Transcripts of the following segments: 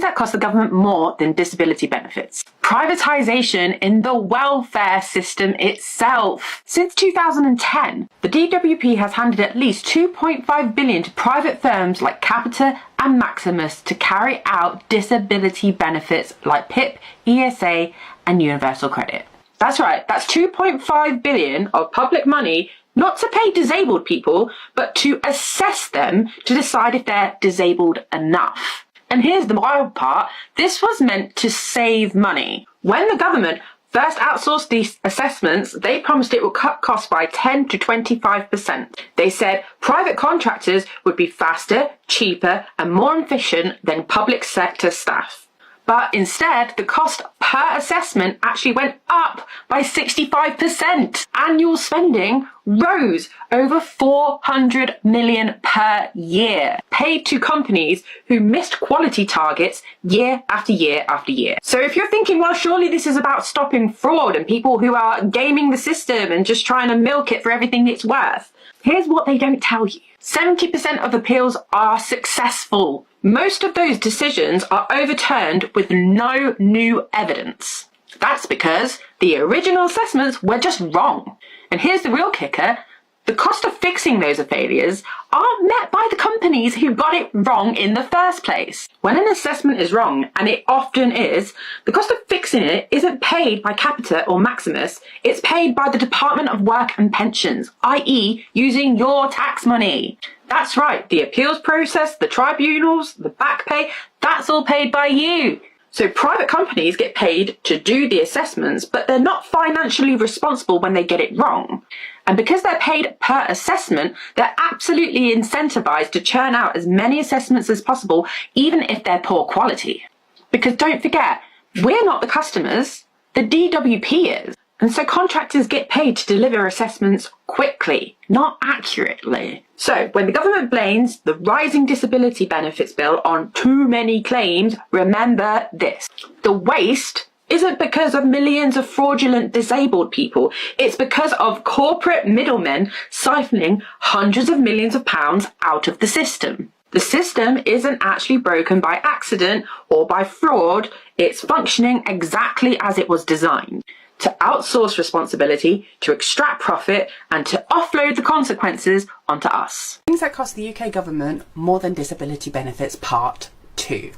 Things that cost the government more than disability benefits. Privatisation in the welfare system itself. Since 2010, the DWP has handed at least 2.5 billion to private firms like Capita and Maximus to carry out disability benefits like PIP, ESA and Universal Credit. That's right, that's 2.5 billion of public money, not to pay disabled people, but to assess them to decide if they're disabled enough. And here's the wild part, this was meant to save money. When the government first outsourced these assessments, they promised it would cut costs by 10 to 25%. They said private contractors would be faster, cheaper, and more efficient than public sector staff. But instead, the cost per assessment actually went up by 65%. Annual spending rose over 400 million per year, paid to companies who missed quality targets year after year after year. So if you're thinking, well, surely this is about stopping fraud and people who are gaming the system and just trying to milk it for everything it's worth, here's what they don't tell you. 70% of appeals are successful. Most of those decisions are overturned with no new evidence. That's because the original assessments were just wrong. And here's the real kicker. The cost of fixing those failures aren't met by the companies who got it wrong in the first place. When an assessment is wrong, and it often is, the cost of fixing it isn't paid by Capita or Maximus, it's paid by the Department of Work and Pensions, i.e. using your tax money. That's right, the appeals process, the tribunals, the back pay, that's all paid by you. So private companies get paid to do the assessments, but they're not financially responsible when they get it wrong. And because they're paid per assessment, they're absolutely incentivized to churn out as many assessments as possible, even if they're poor quality. Because don't forget, we're not the customers, the DWP is. And so contractors get paid to deliver assessments quickly, not accurately. So when the government blames the rising disability benefits bill on too many claims, remember this. The waste isn't because of millions of fraudulent disabled people. It's because of corporate middlemen siphoning hundreds of millions of pounds out of the system. The system isn't actually broken by accident or by fraud. It's functioning exactly as it was designed. To outsource responsibility, to extract profit, and to offload the consequences onto us. Things that cost the UK government more than disability benefits, part 2.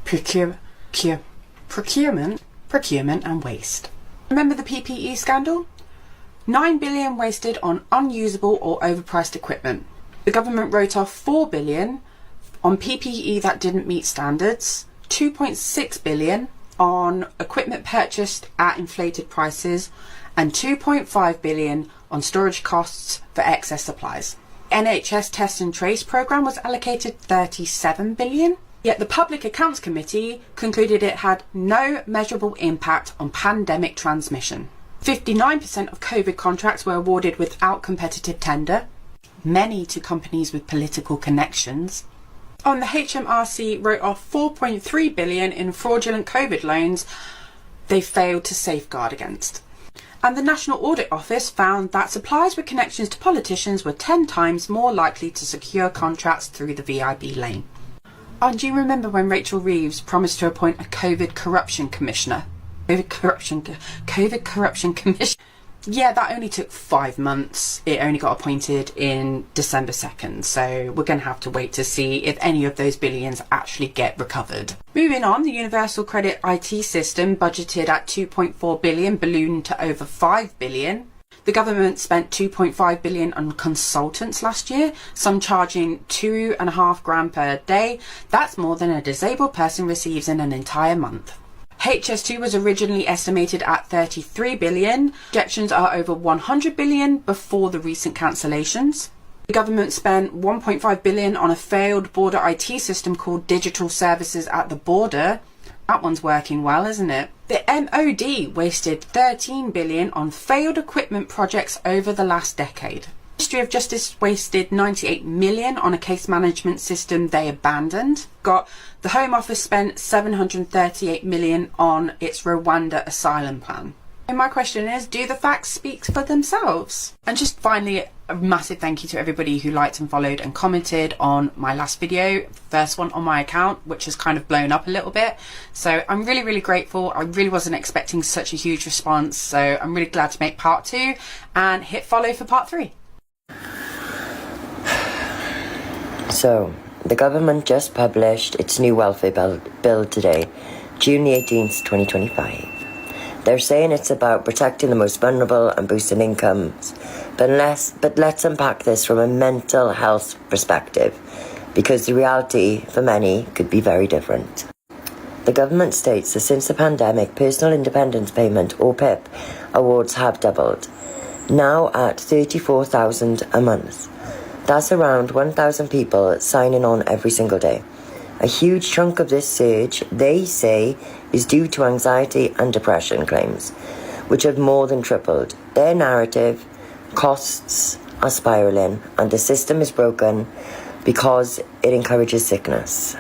Procurement and waste. Remember the PPE scandal? 9 billion wasted on unusable or overpriced equipment. The government wrote off 4 billion on PPE that didn't meet standards, 2.6 billion on equipment purchased at inflated prices, and 2.5 billion on storage costs for excess supplies. NHS Test and Trace programme was allocated 37 billion, yet the Public Accounts Committee concluded it had no measurable impact on pandemic transmission. 59% of COVID contracts were awarded without competitive tender, many to companies with political connections. On the HMRC wrote off 4.3 billion in fraudulent COVID loans they failed to safeguard against. And the National Audit Office found that suppliers with connections to politicians were 10 times more likely to secure contracts through the VIB lane. And do you remember when Rachel Reeves promised to appoint a COVID corruption commissioner? COVID corruption commission. Yeah, that only took 5 months. It only got appointed in December 2nd, so we're going to have to wait to see if any of those billions actually get recovered. Moving on, the Universal Credit IT system, budgeted at 2.4 billion, ballooned to over 5 billion. The government spent 2.5 billion on consultants last year, some charging £2,500 per day. That's more than a disabled person receives in an entire month. HS2 was originally estimated at 33 billion. Projections are over 100 billion before the recent cancellations. The government spent 1.5 billion on a failed border IT system called Digital Services at the Border. That one's working well, isn't it? The MOD wasted 13 billion on failed equipment projects over the last decade. Ministry of Justice wasted 98 million on a case management system they abandoned. The Home Office spent 738 million on its Rwanda asylum plan. And my question is, do the facts speak for themselves? And just finally, A massive thank you to everybody who liked and followed and commented on my last video, first one on my account, which has kind of blown up a little bit. So I'm really, really grateful. I really wasn't expecting such a huge response. So I'm really glad to make part 2 and hit follow for part 3. So, the government just published its new welfare bill today, June the 18th, 2025. They're saying it's about protecting the most vulnerable and boosting incomes, but let's unpack this from a mental health perspective, because the reality for many could be very different. The government states that since the pandemic, personal independence payment, or PIP, awards have doubled, now at $34,000 a month. That's around 1,000 people signing on every single day. A huge chunk of this surge, they say, is due to anxiety and depression claims, which have more than tripled. Their narrative, costs are spiralling, and the system is broken because it encourages sickness.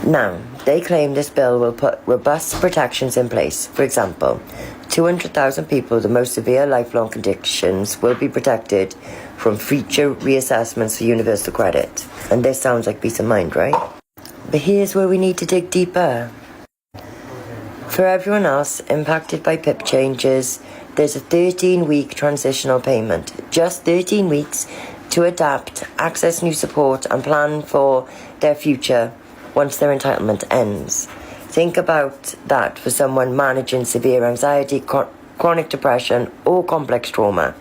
Now, they claim this bill will put robust protections in place. For example, 200,000 people with the most severe lifelong conditions will be protected from future reassessments for universal credit. And this sounds like peace of mind, right? But here's where we need to dig deeper. For everyone else impacted by PIP changes, there's a 13-week transitional payment. Just 13 weeks to adapt, access new support, and plan for their future once their entitlement ends. Think about that for someone managing severe anxiety, chronic depression, or complex trauma.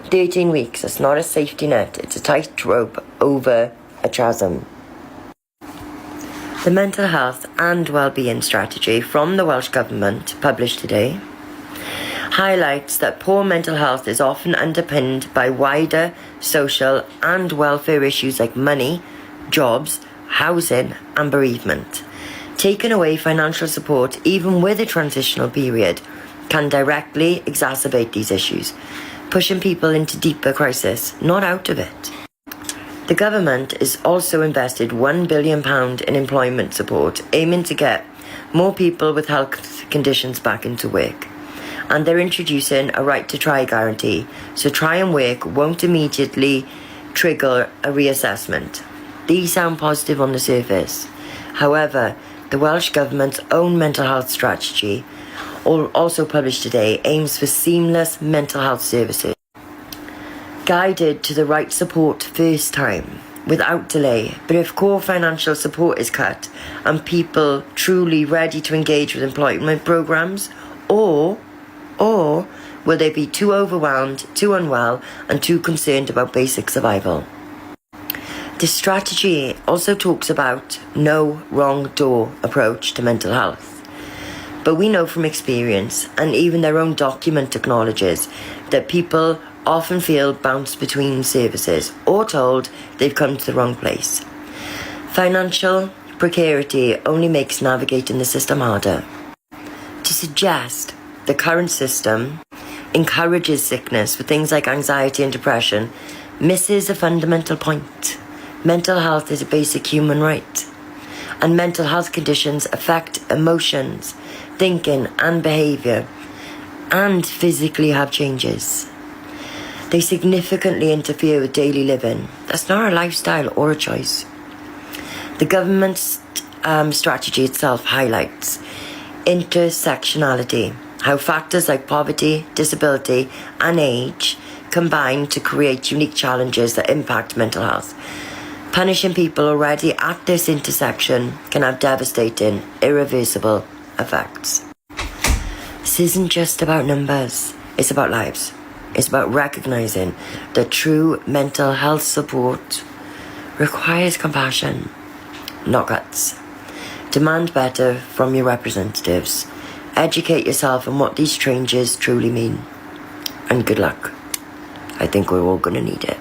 13 weeks, it's not a safety net, it's a tightrope over a chasm. The mental health and well-being strategy from the Welsh Government, published today, highlights that poor mental health is often underpinned by wider social and welfare issues like money, jobs, housing, and bereavement. Taking away financial support, even with a transitional period, can directly exacerbate these issues, pushing people into deeper crisis, not out of it. The government has also invested £1 billion in employment support, aiming to get more people with health conditions back into work. And they're introducing a right to try guarantee, so try and work won't immediately trigger a reassessment. These sound positive on the surface. However, the Welsh Government's own mental health strategy, also published today, aims for seamless mental health services, guided to the right support first time, without delay. But if core financial support is cut and people truly ready to engage with employment programs, or will they be too overwhelmed, too unwell, and too concerned about basic survival? This strategy also talks about no wrong door approach to mental health. But we know from experience, and even their own document acknowledges, that people often feel bounced between services or told they've come to the wrong place. Financial precarity only makes navigating the system harder. To suggest the current system encourages sickness for things like anxiety and depression misses a fundamental point. Mental health is a basic human right, and mental health conditions affect emotions, thinking and behaviour, and physically have changes. They significantly interfere with daily living. That's not a lifestyle or a choice. The government's strategy itself highlights intersectionality, how factors like poverty, disability, and age combine to create unique challenges that impact mental health. Punishing people already at this intersection can have devastating, irreversible effects. This isn't just about numbers, it's about lives. It's about recognising that true mental health support requires compassion, not guts. Demand better from your representatives. Educate yourself on what these changes truly mean. And good luck. I think we're all going to need it.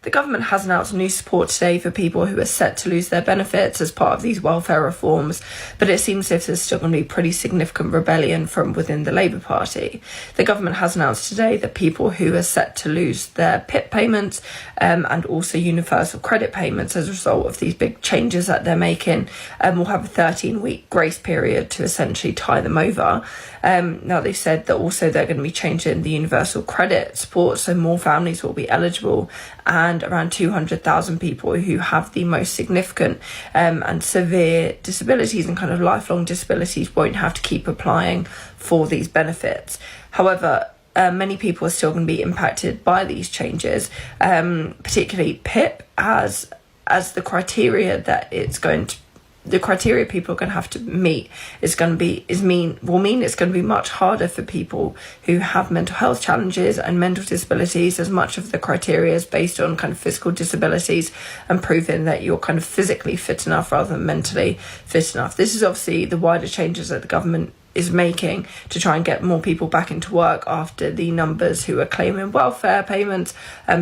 The government has announced new support today for people who are set to lose their benefits as part of these welfare reforms, but it seems as if there's still going to be pretty significant rebellion from within the Labour Party. The government has announced today that people who are set to lose their PIP payments and also universal credit payments as a result of these big changes that they're making will have a 13-week grace period to essentially tie them over. Now, they've said that also they're going to be changing the universal credit support, so more families will be eligible, and around 200,000 people who have the most significant and severe disabilities and kind of lifelong disabilities won't have to keep applying for these benefits. However, many people are still going to be impacted by these changes, particularly PIP, as the criteria that it's going to, the criteria people are going to have to meet will mean it's going to be much harder for people who have mental health challenges and mental disabilities, as much of the criteria is based on kind of physical disabilities and proving that you're kind of physically fit enough rather than mentally fit enough. This is obviously the wider changes that the government is making to try and get more people back into work after the numbers who are claiming welfare payments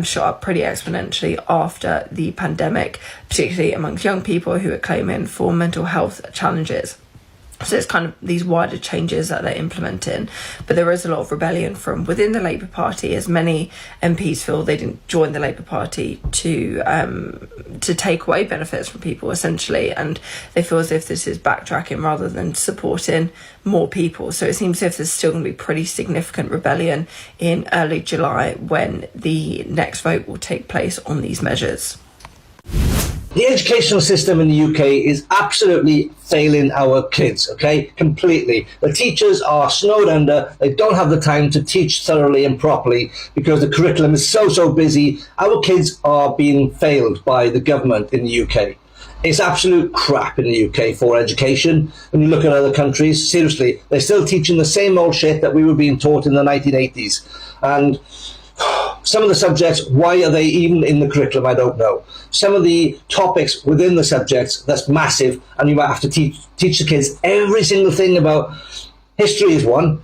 shot up pretty exponentially after the pandemic, particularly amongst young people who are claiming for mental health challenges. So it's kind of these wider changes that they're implementing, but there is a lot of rebellion from within the Labour Party, as many MPs feel they didn't join the Labour Party to take away benefits from people, essentially, and they feel as if this is backtracking rather than supporting more people. So it seems as if there's still going to be pretty significant rebellion in early July when the next vote will take place on these measures. The educational system in the UK is absolutely failing our kids, okay? Completely. The teachers are snowed under. They don't have the time to teach thoroughly and properly because the curriculum is so busy. Our kids are being failed by the government in the UK. It's absolute crap in the UK for education. When you look at other countries, seriously, they're still teaching the same old shit that we were being taught in the 1980s. And some of the subjects, why are they even in the curriculum? I don't know. Some of the topics within the subjects, that's massive, and you might have to teach the kids every single thing about history is one,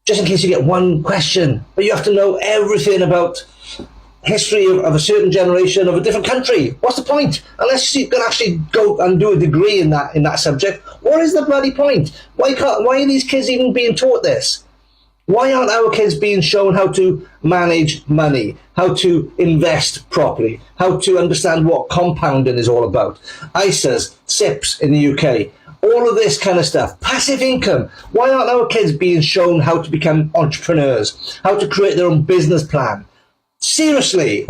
just in case you get one question. But you have to know everything about history of a certain generation of a different country. What's the point? Unless you can actually go and do a degree in that subject, what is the bloody point? Why are these kids even being taught this? Why aren't our kids being shown how to manage money, how to invest properly, how to understand what compounding is all about? ISAs, SIPs in the UK, all of this kind of stuff. Passive income. Why aren't our kids being shown how to become entrepreneurs, how to create their own business plan? Seriously,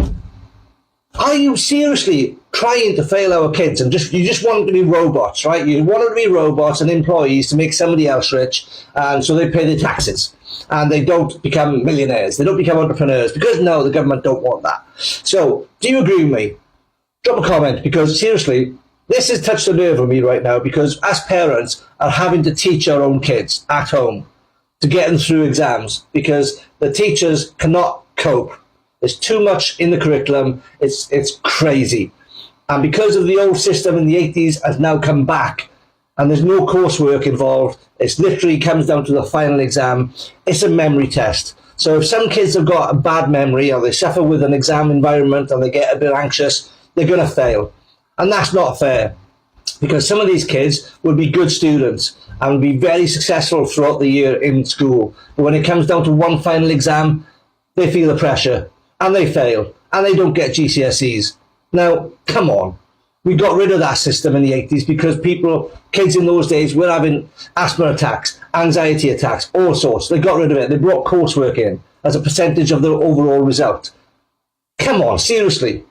are you seriously trying to fail our kids and you just want them to be robots, right? You want them to be robots and employees to make somebody else rich, and so they pay their taxes. And they don't become millionaires. They don't become entrepreneurs because, no, the government don't want that. So, do you agree with me? Drop a comment, because seriously, this has touched a nerve on me right now, because as parents are having to teach our own kids at home to get them through exams because the teachers cannot cope. There's too much in the curriculum. It's crazy. And because of the old system in the 80s has now come back, and there's no coursework involved. It literally comes down to the final exam. It's a memory test. So if some kids have got a bad memory, or they suffer with an exam environment, and they get a bit anxious, they're going to fail. And that's not fair, because some of these kids will be good students and will be very successful throughout the year in school. But when it comes down to one final exam, they feel the pressure, and they fail, and they don't get GCSEs. Now, come on. We got rid of that system in the 80s because kids in those days were having asthma attacks, anxiety attacks, all sorts. They got rid of it. They brought coursework in as a percentage of the overall result. Come on, seriously.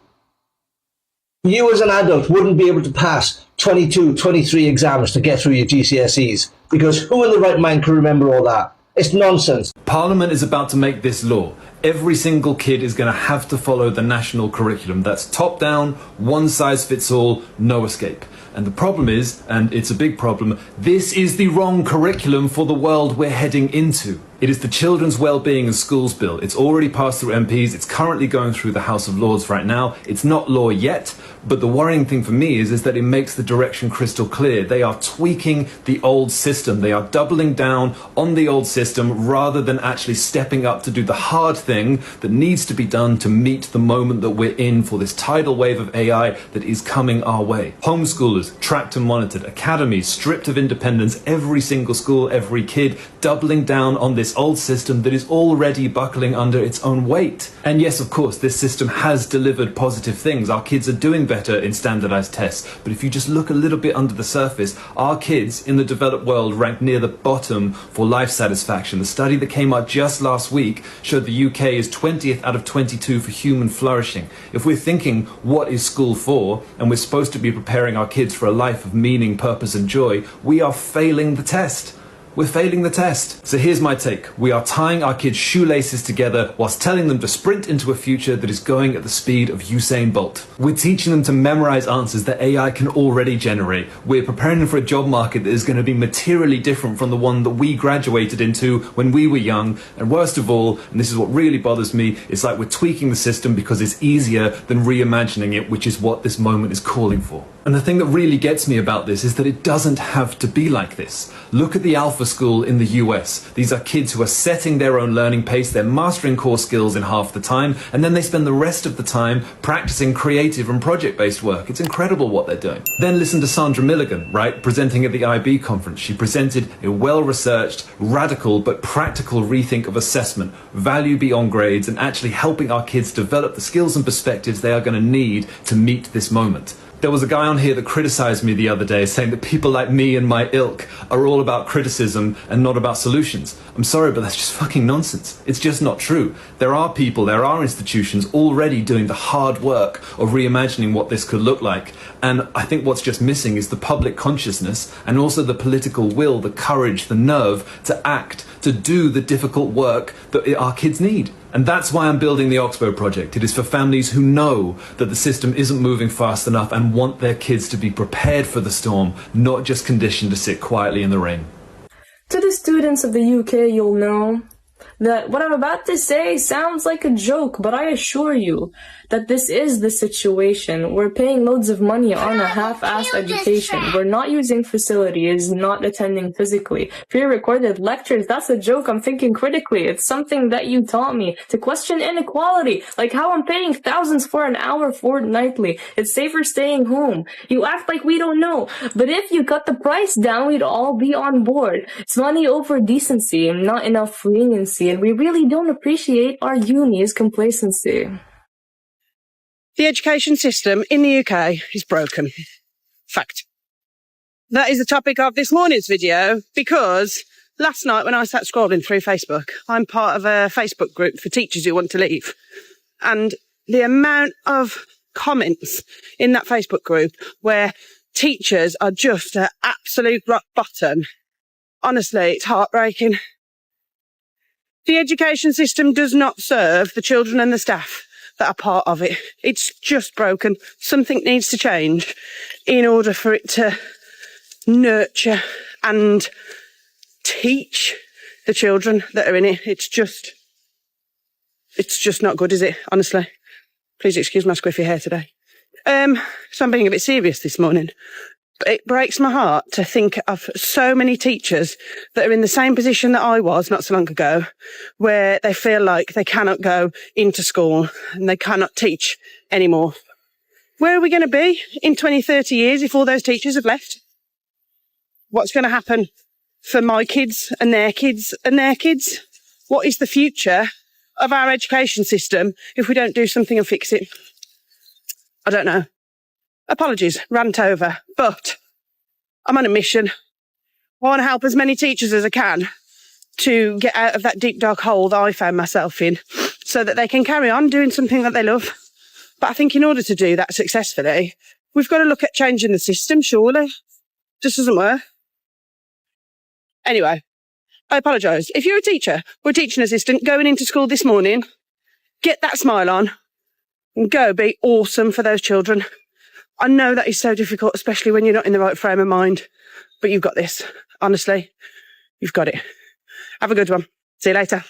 You as an adult wouldn't be able to pass 22, 23 exams to get through your GCSEs, because who in the right mind can remember all that? It's nonsense. Parliament is about to make this law. Every single kid is going to have to follow the national curriculum. That's top down, one size fits all, no escape. And the problem is, and it's a big problem, this is the wrong curriculum for the world we're heading into. It is the Children's Wellbeing and Schools Bill. It's already passed through MPs. It's currently going through the House of Lords right now. It's not law yet, but the worrying thing for me is that it makes the direction crystal clear. They are tweaking the old system. They are doubling down on the old system rather than actually stepping up to do the hard thing that needs to be done to meet the moment that we're in for this tidal wave of AI that is coming our way. Homeschoolers, tracked and monitored. Academies, stripped of independence. Every single school, every kid, doubling down on this old system that is already buckling under its own weight. And yes, of course, this system has delivered positive things. Our kids are doing better in standardized tests. But if you just look a little bit under the surface, our kids in the developed world rank near the bottom for life satisfaction. The study that came out just last week showed the UK is 20th out of 22 for human flourishing. If we're thinking, what is school for? And we're supposed to be preparing our kids for a life of meaning, purpose and joy, we are failing the test. We're failing the test. So here's my take. We are tying our kids' shoelaces together whilst telling them to sprint into a future that is going at the speed of Usain Bolt. We're teaching them to memorize answers that AI can already generate. We're preparing them for a job market that is going to be materially different from the one that we graduated into when we were young. And worst of all, and this is what really bothers me, it's like we're tweaking the system because it's easier than reimagining it, which is what this moment is calling for. And the thing that really gets me about this is that it doesn't have to be like this. Look at the Alpha School in the US. These are kids who are setting their own learning pace, they're mastering core skills in half the time, and then they spend the rest of the time practicing creative and project-based work. It's incredible what they're doing. Then listen to Sandra Milligan, right, presenting at the IB conference. She presented a well-researched, radical but practical rethink of assessment, value beyond grades, and actually helping our kids develop the skills and perspectives they are going to need to meet this moment. There was a guy on here that criticized me the other day, saying that people like me and my ilk are all about criticism and not about solutions. I'm sorry, but that's just fucking nonsense. It's just not true. There are people, there are institutions already doing the hard work of reimagining what this could look like. And I think what's just missing is the public consciousness and also the political will, the courage, the nerve to act, to do the difficult work that our kids need. And that's why I'm building the Oxbow project. It is for families who know that the system isn't moving fast enough and want their kids to be prepared for the storm, not just conditioned to sit quietly in the rain. To the students of the UK, you'll know that what I'm about to say sounds like a joke, but I assure you that this is the situation. We're paying loads of money on a half-assed education. We're not using facilities, not attending physically. Pre-recorded lectures, that's a joke. I'm thinking critically. It's something that you taught me to question inequality, like how I'm paying thousands for an hour fortnightly. It's safer staying home. You act like we don't know, but if you cut the price down, we'd all be on board. It's money over decency and not enough leniency, and we really don't appreciate our uni's complacency. The education system in the UK is broken. Fact. That is the topic of this morning's video because last night when I sat scrolling through Facebook, I'm part of a Facebook group for teachers who want to leave. And the amount of comments in that Facebook group where teachers are just at absolute rock bottom, honestly, it's heartbreaking. The education system does not serve the children and the staff that are part of it. It's just broken. Something needs to change in order for it to nurture and teach the children that are in it. It's just not good, is it? Honestly. Please excuse my squiffy hair today. So I'm being a bit serious this morning. But it breaks my heart to think of so many teachers that are in the same position that I was not so long ago, where they feel like they cannot go into school and they cannot teach anymore. Where are we going to be in 20, 30 years if all those teachers have left? What's going to happen for my kids and their kids and their kids? What is the future of our education system if we don't do something and fix it? I don't know. Apologies, rant over, but I'm on a mission. I want to help as many teachers as I can to get out of that deep, dark hole that I found myself in so that they can carry on doing something that they love. But I think in order to do that successfully, we've got to look at changing the system, surely. Just doesn't work. Anyway, I apologise. If you're a teacher or a teaching assistant going into school this morning, get that smile on and go be awesome for those children. I know that is so difficult, especially when you're not in the right frame of mind, but you've got this. Honestly, you've got it. Have a good one. See you later.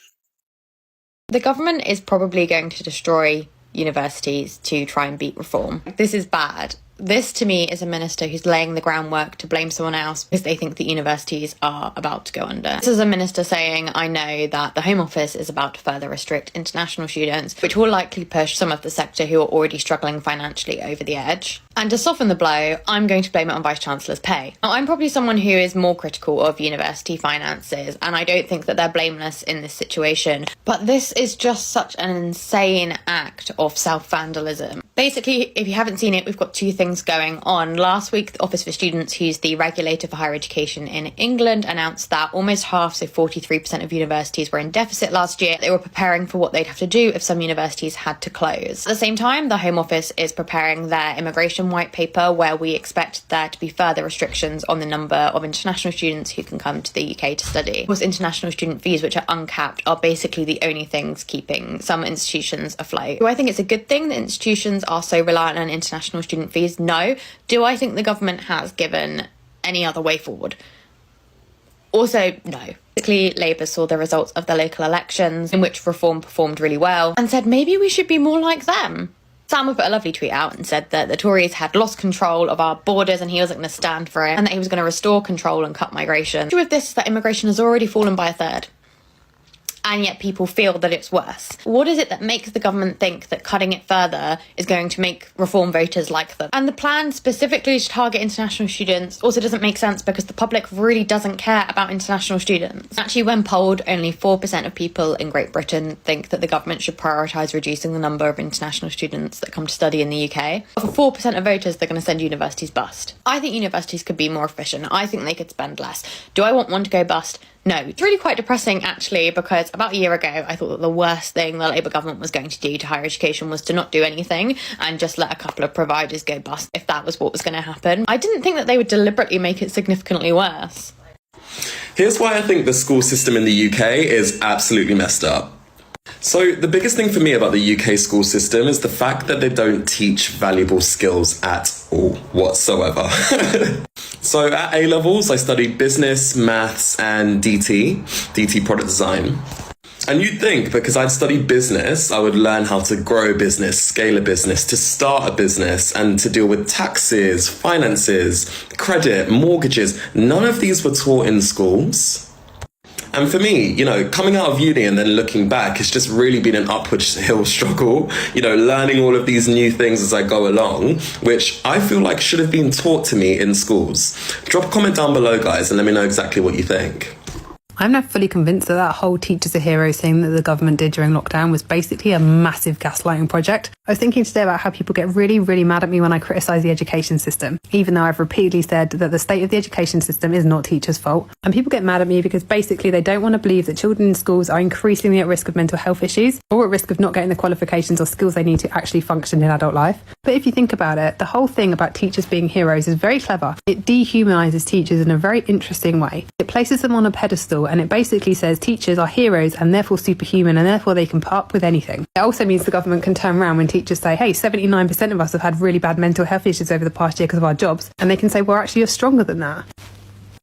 The government is probably going to destroy universities to try and beat reform. This is bad. This, to me, is a minister who's laying the groundwork to blame someone else because they think the universities are about to go under. This is a minister saying, I know that the Home Office is about to further restrict international students, which will likely push some of the sector who are already struggling financially over the edge. And to soften the blow, I'm going to blame it on Vice-Chancellor's pay. Now, I'm probably someone who is more critical of university finances, and I don't think that they're blameless in this situation. But this is just such an insane act of self-vandalism. Basically, if you haven't seen it, we've got two things going on. Last week, the Office for Students, who's the regulator for higher education in England, announced that almost half, so 43% of universities were in deficit last year. They were preparing for what they'd have to do if some universities had to close. At the same time, the Home Office is preparing their immigration white paper, where we expect there to be further restrictions on the number of international students who can come to the UK to study. Of course, international student fees, which are uncapped, are basically the only things keeping some institutions afloat. Do I think it's a good thing that institutions are so reliant on international student fees? No. Do I think the government has given any other way forward? Also, no. Basically, Labour saw the results of the local elections, in which Reform performed really well, and said maybe we should be more like them. Sam put a lovely tweet out and said that the Tories had lost control of our borders and he wasn't going to stand for it, and that he was going to restore control and cut migration. The issue with this is that immigration has already fallen by a third. And yet people feel that it's worse. What is it that makes the government think that cutting it further is going to make Reform voters like them? And the plan specifically to target international students also doesn't make sense because the public really doesn't care about international students. Actually, when polled, only 4% of people in Great Britain think that the government should prioritise reducing the number of international students that come to study in the UK. For 4% of voters, they're going to send universities bust. I think universities could be more efficient. I think they could spend less. Do I want one to go bust? No. It's really quite depressing, actually, because about a year ago, I thought that the worst thing the Labour government was going to do to higher education was to not do anything and just let a couple of providers go bust if that was what was going to happen. I didn't think that they would deliberately make it significantly worse. Here's why I think the school system in the UK is absolutely messed up. So the biggest thing for me about the UK school system is the fact that they don't teach valuable skills at all whatsoever. So at A-levels, I studied business, maths, and DT product design. And you'd think, because I'd studied business, I would learn how to grow a business, scale a business, to start a business, and to deal with taxes, finances, credit, mortgages. None of these were taught in schools. And for me, coming out of uni and then looking back, it's just really been an upward hill struggle, learning all of these new things as I go along, which I feel like should have been taught to me in schools. Drop a comment down below, guys, and let me know exactly what you think. I'm now fully convinced that that whole teachers are heroes thing that the government did during lockdown was basically a massive gaslighting project. I was thinking today about how people get really, really mad at me when I criticise the education system, even though I've repeatedly said that the state of the education system is not teachers' fault. And people get mad at me because basically they don't want to believe that children in schools are increasingly at risk of mental health issues or at risk of not getting the qualifications or skills they need to actually function in adult life. But if you think about it, the whole thing about teachers being heroes is very clever. It dehumanises teachers in a very interesting way. It places them on a pedestal and it basically says teachers are heroes and therefore superhuman and therefore they can put up with anything. It also means the government can turn around when teachers say, hey, 79% of us have had really bad mental health issues over the past year because of our jobs, and they can say, well, actually, you're stronger than that.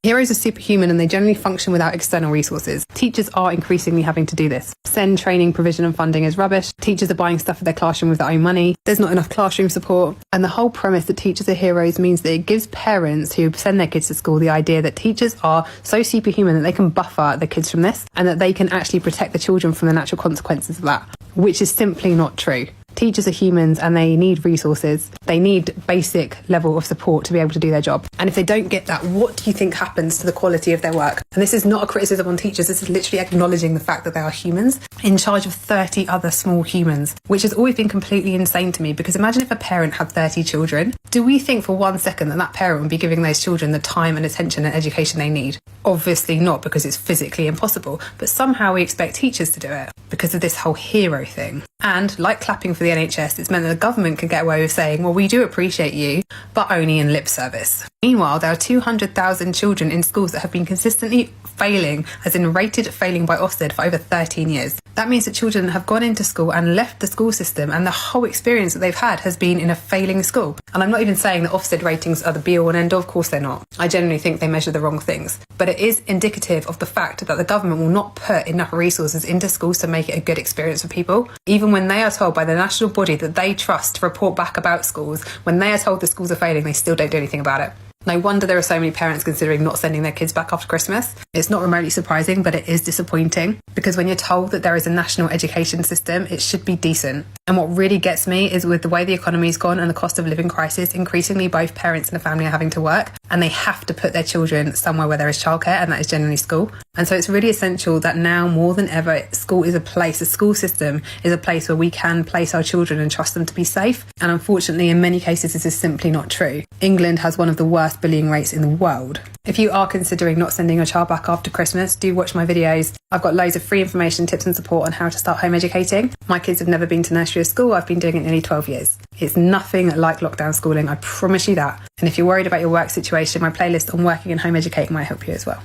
Heroes are superhuman and they generally function without external resources. Teachers are increasingly having to do this. SEND training, provision and funding is rubbish. Teachers are buying stuff for their classroom with their own money. There's not enough classroom support. And the whole premise that teachers are heroes means that it gives parents who send their kids to school the idea that teachers are so superhuman that they can buffer the kids from this and that they can actually protect the children from the natural consequences of that, which is simply not true. Teachers are humans and they need resources. They need basic level of support to be able to do their job. And if they don't get that, what do you think happens to the quality of their work? And this is not a criticism on teachers. This is literally acknowledging the fact that they are humans in charge of 30 other small humans, which has always been completely insane to me, because imagine if a parent had 30 children. Do we think for 1 second that that parent would be giving those children the time and attention and education they need? Obviously not, because it's physically impossible. But somehow we expect teachers to do it because of this whole hero thing. And like clapping for the NHS, it's meant that the government can get away with saying, well, we do appreciate you, but only in lip service. Meanwhile, there are 200,000 children in schools that have been consistently failing, as in rated failing by Ofsted, for over 13 years. That means that children have gone into school and left the school system, and the whole experience that they've had has been in a failing school. And I'm not even saying that Ofsted ratings are the be-all and end-all, of course they're not. I genuinely think they measure the wrong things. But it is indicative of the fact that the government will not put enough resources into schools to make it a good experience for people. Even when they are told by the national body that they trust to report back about schools, when they are told the schools are failing, they still don't do anything about it. No wonder there are so many parents considering not sending their kids back after Christmas. It's not remotely surprising, but it is disappointing, because when you're told that there is a national education system, it should be decent. And what really gets me is with the way the economy's gone and the cost of living crisis, increasingly both parents and the family are having to work, and they have to put their children somewhere where there is childcare, and that is generally school. And so it's really essential that now more than ever, school is a place, the school system is a place where we can place our children and trust them to be safe. And unfortunately, in many cases, this is simply not true. England has one of the worst bullying rates in the world. If you are considering not sending your child back after Christmas, do watch my videos. I've got loads of free information, tips and support on how to start home educating. My kids have never been to nursery or school. I've been doing it nearly 12 years. It's nothing like lockdown schooling, I promise you that. And if you're worried about your work situation, my playlist on working and home educating might help you as well.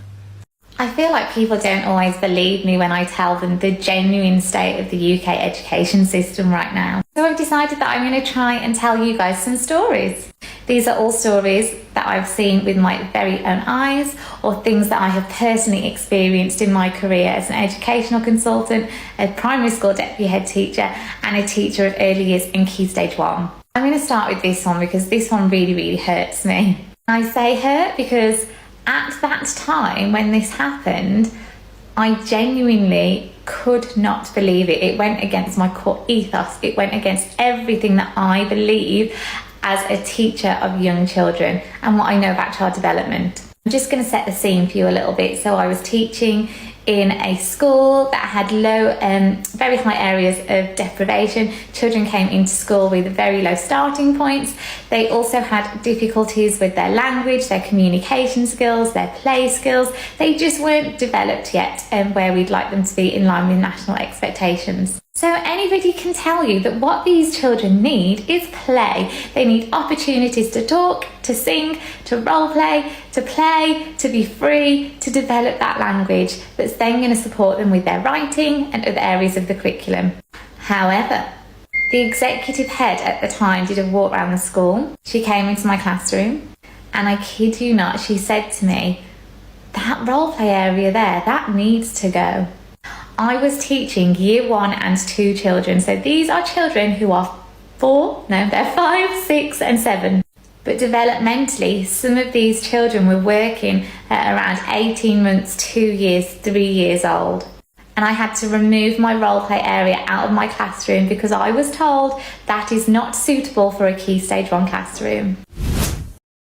I feel like people don't always believe me when I tell them the genuine state of the UK education system right now. So I've decided that I'm going to try and tell you guys some stories. These are all stories that I've seen with my very own eyes, or things that I have personally experienced in my career as an educational consultant, a primary school deputy head teacher, and a teacher of early years in Key Stage 1. I'm going to start with this one because this one really, really hurts me. I say hurt because at that time when this happened, I genuinely could not believe it. It went against my core ethos. It went against everything that I believe as a teacher of young children and what I know about child development. I'm just going to set the scene for you a little bit. So I was teaching in a school that had low, very high areas of deprivation. Children came into school with very low starting points. They also had difficulties with their language, their communication skills, their play skills. They just weren't developed yet where we'd like them to be in line with national expectations. So anybody can tell you that what these children need is play. They need opportunities to talk, to sing, to role play, to be free, to develop that language that's then going to support them with their writing and other areas of the curriculum. However, the executive head at the time did a walk around the school. She came into my classroom and I kid you not, she said to me, "That role play area there, that needs to go." I was teaching year 1 and 2 children. So these are children who are 5, 6 and 7. But developmentally, some of these children were working at around 18 months, 2 years, 3 years old. And I had to remove my role play area out of my classroom because I was told that is not suitable for a Key Stage 1 classroom.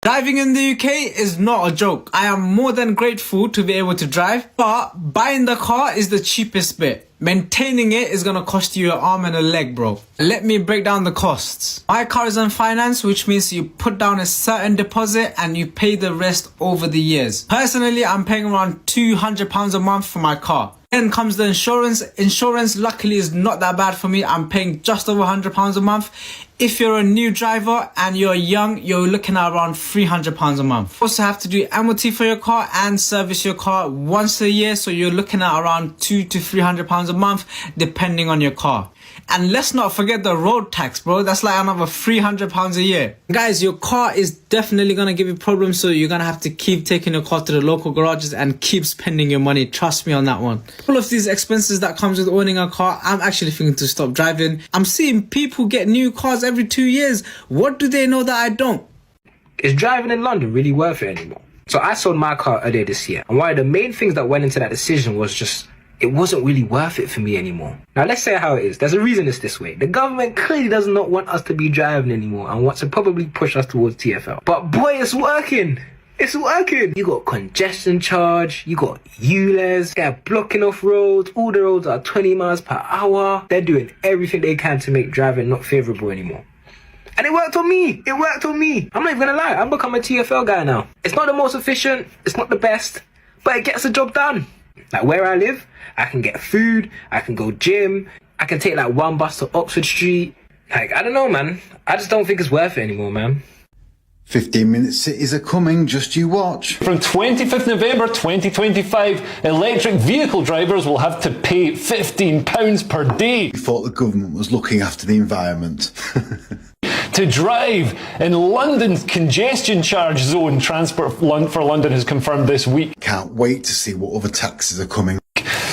Driving in the UK is not a joke. I am more than grateful to be able to drive, but buying the car is the cheapest bit. Maintaining it is gonna cost you an arm and a leg, bro. Let me break down the costs. My car is on finance, which means you put down a certain deposit and you pay the rest over the years. Personally, I'm paying around £200 a month for my car. Then comes the insurance. Insurance luckily is not that bad for me. I'm paying just over £100 a month. If you're a new driver and you're young, you're looking at around £300 a month. You also have to do MOT for your car and service your car once a year. So you're looking at around £200 to £300 a month, depending on your car. And let's not forget the road tax, bro. That's like another £300 a year. Guys, your car is definitely going to give you problems. So you're going to have to keep taking your car to the local garages and keep spending your money. Trust me on that one. All of these expenses that comes with owning a car, I'm actually thinking to stop driving. I'm seeing people get new cars every 2 years. What do they know that I don't? Is driving in London really worth it anymore? So I sold my car earlier this year. And one of the main things that went into that decision was just, it wasn't really worth it for me anymore. Now let's say how it is. There's a reason it's this way. The government clearly does not want us to be driving anymore and wants to probably push us towards TfL. But boy, it's working. It's working. You got congestion charge, you got ULEZ, they're blocking off roads, all the roads are 20 miles per hour. They're doing everything they can to make driving not favourable anymore. And it worked on me. It worked on me. I'm not even gonna lie. I'm becoming a TfL guy now. It's not the most efficient, it's not the best, but it gets the job done. Like where I live, I can get food, I can go gym, I can take like one bus to Oxford Street. Like, I don't know, man. I just don't think it's worth it anymore, man. 15-minute cities are coming, just you watch. From 25th November 2025, electric vehicle drivers will have to pay £15 per day. You thought the government was looking after the environment. To drive in London's congestion charge zone. Transport for London has confirmed this week. Can't wait to see what other taxes are coming.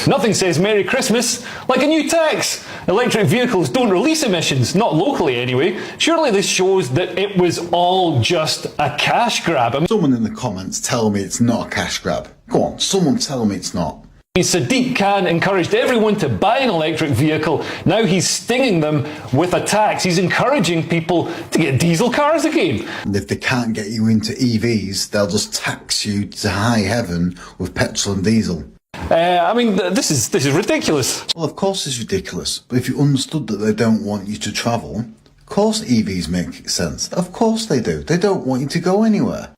Nothing says Merry Christmas like a new tax. Electric vehicles don't release emissions, not locally anyway. Surely this shows that it was all just a cash grab. Someone in the comments tell me it's not a cash grab. Go on, someone tell me it's not. Sadiq Khan encouraged everyone to buy an electric vehicle. Now he's stinging them with a tax. He's encouraging people to get diesel cars again. And if they can't get you into EVs, they'll just tax you to high heaven with petrol and diesel. This is ridiculous. Well, of course it's ridiculous. But if you understood that they don't want you to travel, of course EVs make sense. Of course they do. They don't want you to go anywhere.